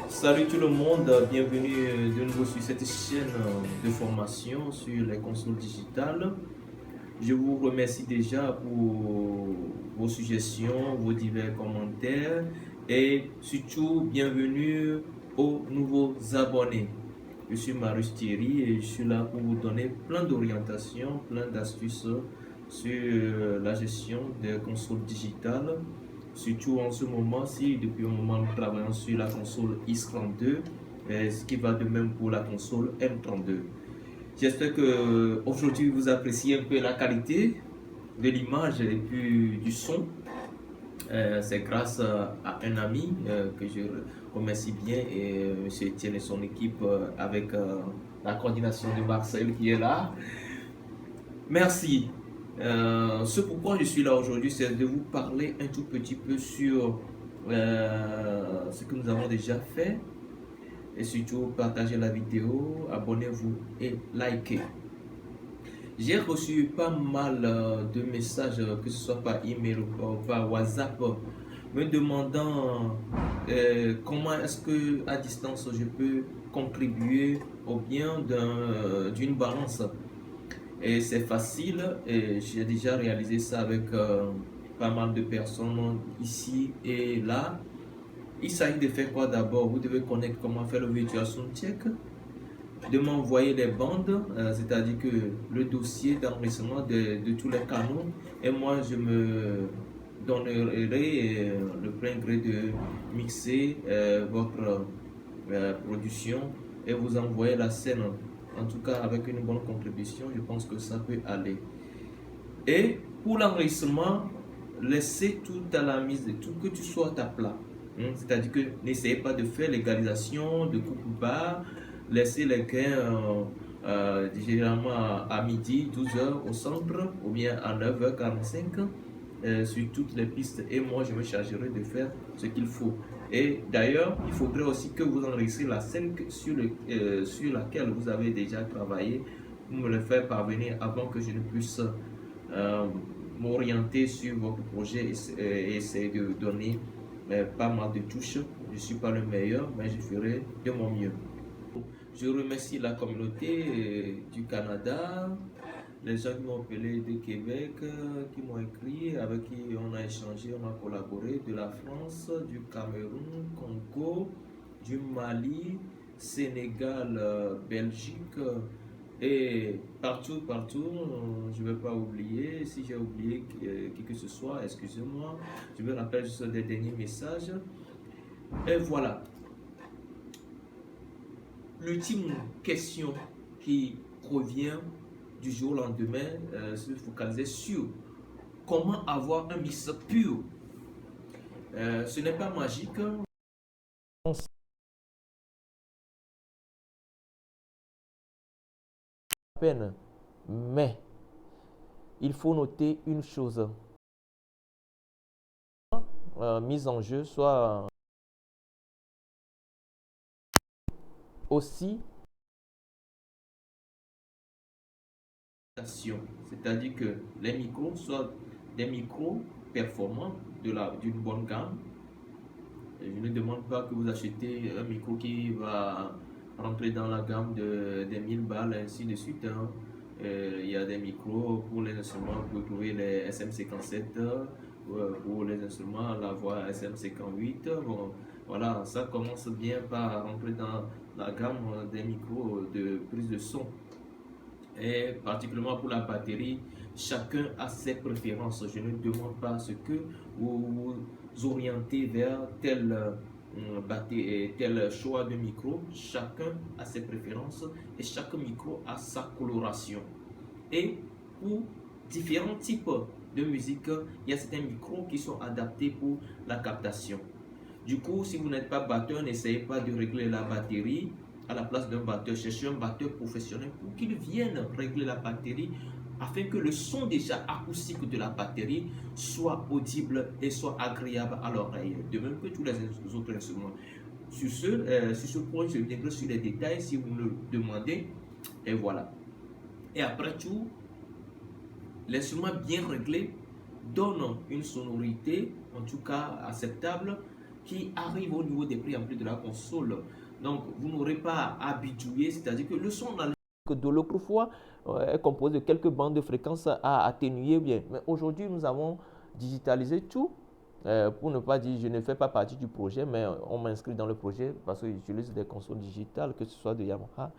Salut tout le monde, bienvenue de nouveau sur cette chaîne de formation sur les consoles digitales. Je vous remercie déjà pour vos suggestions, vos divers commentaires et surtout bienvenue aux nouveaux abonnés. Je suis Marius Thierry et je suis là pour vous donner plein d'orientations, plein d'astuces sur la gestion des consoles digitales. Surtout en ce moment-ci, depuis un moment, nous travaillons sur la console X32, ce qui va de même pour la console M32. J'espère que aujourd'hui vous appréciez un peu la qualité de l'image et puis du son. C'est grâce à un ami que je remercie bien et M. Etienne et son équipe avec la coordination de Marcel qui est là. Merci. Ce pourquoi je suis là aujourd'hui, c'est de vous parler un tout petit peu sur ce que nous avons déjà fait et surtout partagez la vidéo, abonnez-vous et likez. J'ai reçu pas mal de messages, que ce soit par email ou par WhatsApp, me demandant comment est-ce que à distance je peux contribuer au bien d'une balance. Et c'est facile, et j'ai déjà réalisé ça avec pas mal de personnes ici et là. Il s'agit de faire quoi d'abord? Vous devez connaître comment faire le virtual soundcheck, de m'envoyer les bandes, c'est-à-dire que le dossier d'enregistrement de tous les canaux, et moi je me donnerai le plein gré de mixer votre production et vous envoyer la scène. En tout cas, avec une bonne contribution, je pense que ça peut aller. Et pour l'enregistrement, laissez tout à la mise, tout que tu sois à ta plat. C'est-à-dire que n'essayez pas de faire l'égalisation, de coupe bas, laissez les gains généralement à midi, 12h au centre, ou bien à 9h45 sur toutes les pistes. Et moi, je me chargerai de faire ce qu'il faut. Et d'ailleurs, il faudrait aussi que vous enregistrez la scène sur laquelle vous avez déjà travaillé, pour me le faire parvenir avant que je ne puisse m'orienter sur votre projet et essayer de donner pas mal de touches. Je ne suis pas le meilleur, mais je ferai de mon mieux. Je remercie la communauté du Canada, les gens qui m'ont appelé de Québec, qui m'ont écrit, avec qui on a échangé, on a collaboré, de la France, du Cameroun, Congo, du Mali, Sénégal, Belgique et partout, je ne vais pas oublier. Si j'ai oublié qui que ce soit, excusez-moi. Je me rappelle juste des derniers messages. Et voilà. L'ultime question qui revient du jour au lendemain, se focaliser sur comment avoir un mix pur. Ce n'est pas magique. Peine, mais il faut noter une chose. Mise en jeu, soit aussi c'est-à-dire que les micros soient des micros performants d'une bonne gamme. Je ne demande pas que vous achetez un micro qui va rentrer dans la gamme des 1000 balles, ainsi de suite. Il y a des micros pour les instruments, vous pouvez trouver les SM57, pour les instruments, la voix SM58. Bon, voilà, ça commence bien par rentrer dans la gamme des micros de prise de son. Et particulièrement pour la batterie, chacun a ses préférences. Je ne demande pas ce que vous vous orientez vers tel choix de micro. Chacun a ses préférences et chaque micro a sa coloration. Et pour différents types de musique, il y a certains micros qui sont adaptés pour la captation. Du coup, si vous n'êtes pas batteur, n'essayez pas de régler la batterie à la place d'un batteur. Cherchez un batteur professionnel pour qu'il vienne régler la batterie afin que le son déjà acoustique de la batterie soit audible et soit agréable à l'oreille, de même que tous les autres instruments. Sur ce point, je viendrai sur les détails si vous me le demandez. Et voilà. Et après tout, l'instrument bien réglé donne une sonorité, en tout cas acceptable, qui arrive au niveau des préamplis de la console. Donc, vous n'aurez pas à bidouiller, c'est-à-dire que le son dans de l'autre fois est composé de quelques bandes de fréquences à atténuer bien. Mais aujourd'hui, nous avons digitalisé tout. Pour ne pas dire je ne fais pas partie du projet, mais on m'inscrit dans le projet parce que j'utilise des consoles digitales, que ce soit de Yamaha.